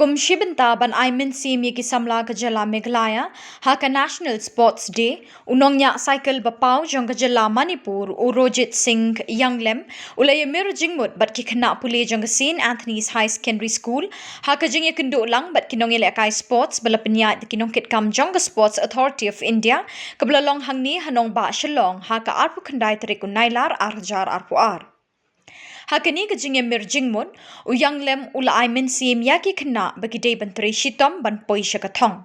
Kumshibenta ban Mynsiem ki samla kajala Meghalaya haka National Sports Day unongnya cycle bapau jong kajala Manipur Urojit Singh Yanglem ulay mir jingmut bat ki Khynnah puli jong St Anthony's High Secondary School haka jing kendo lang bat kinong kai sports balapnya kinong kit kam jong Sports Authority of India kablalong hangni hanong ba Shillong haka arpu khandai tarik unailar arjar arpuar Hakani kajing mir jingmun u Yanglem ula Mynsiem Iaki Khynnah bagi day bantri shitom ban poi shakathong.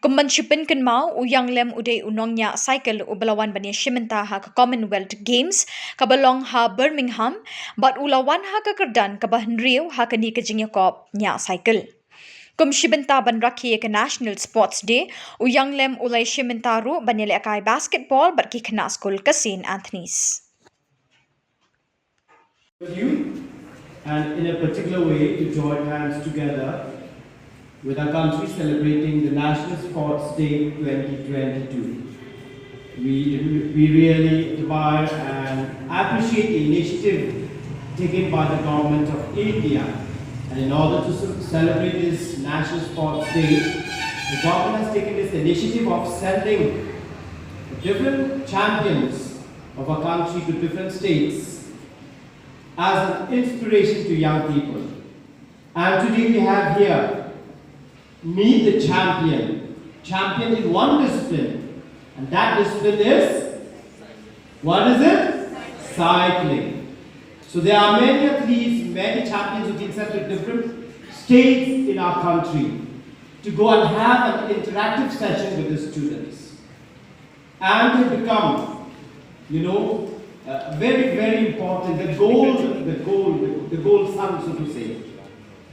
Kumban shipin kan mau u Yanglem uday unongnya cycle u balawan bani shimenta ha ka Commonwealth Games kabalong ha Birmingham but ulawan ha ka kerdan kabahan riu ha kani kajing yakop nya cycle. Kum shibenta ban rakhi ka National Sports Day u Yanglem ulay shimenta ru banile akai basketball bat ki Khynnah School ka St Anthony's. You and in a particular way to join hands together with our country celebrating the National Sports Day 2022. We really admire and appreciate the initiative taken by the government of India, and in order to celebrate this National Sports Day, the government has taken this initiative of sending different champions of our country to different states as an inspiration to young people. And today we have here, meet the champion in one discipline, and that discipline is, what is it? Cycling. So there are many athletes, many champions who can sent to different states in our country to go and have an interactive session with the students. And they become, very, very important, the goal son, so to say.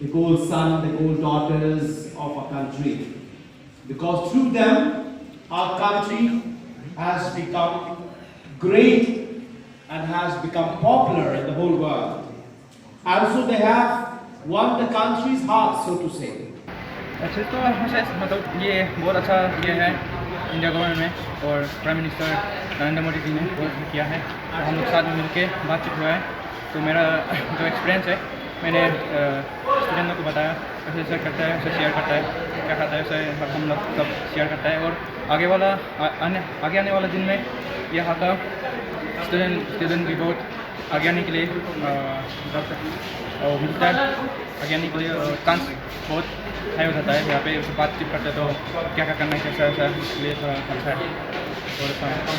The goal son, the goal daughters of our country. Because through them, our country has become great and has become popular in the whole world. And so they have won the country's heart, so to say. अच्छा तो मतलब ये बहुत अच्छा ये है India government में और प्राइम मिनिस्टर नरेंद्र मोदी जी ने बहुत किया है और हम लोग साथ में मिलकर बातचीत हुआ है तो मेरा जो एक्सपीरियंस है मैंने स्टूडेंटों को बताया ऐसे ऐसा करता है ऐसे शेयर करता है क्या खाता है ऐसे हम लोग सब शेयर करता है और आगे आने वाला दिन में यहाँ का स्टूडेंट भी बहुत आगे आने के लिए मिलता है आगे आने के लिए चांस बहुत हाई हो जाता है यहाँ पे बातचीत करते तो क्या करना है कैसा ऐसा इसलिए थोड़ा अच्छा है और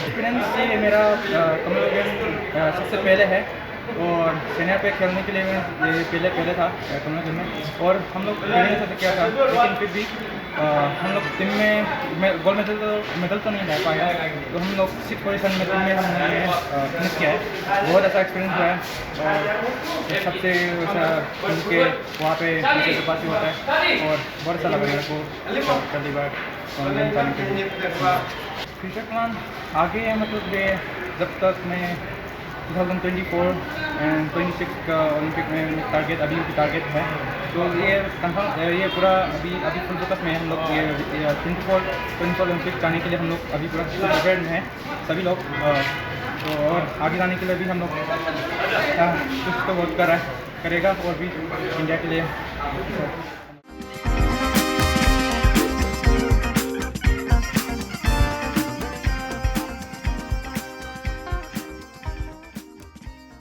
एक्सपीरियंस ये मेरा कम्युनिटी सबसे पहले है और सीनियर पे खेलने के लिए मैं ये पहले था कम्युनिटी में और हम लोग पहले से किया था लेकिन फिर भी हम लोग टीम में गोल्ड मेडल तो नहीं ला पाया तो हम लोग 6 पोजीशन में टीम में हमने फिनिश किया है बहुत अच्छा एक्सपीरियंस हुआ है और सबसे उनके वहाँ पे पार्टी होता है और बहुत अच्छा लगा मेरे को पहली बार जाने के लिए फ्यूचर प्लान आगे मतलब ये जब तक मैं 2024 एंड 26 का ओलंपिक में टारगेट अभी भी टारगेट है तो ये कंफर्म ये पूरा अभी फुल फोकस में हम लोग ये 24 ओलंपिक जाने के लिए हम लोग अभी पूरा प्रिपेयर्ड में है सभी लोग तो और आगे जाने के लिए भी हम लोग कुछ तो वर्क करेगा और भी इंडिया के लिए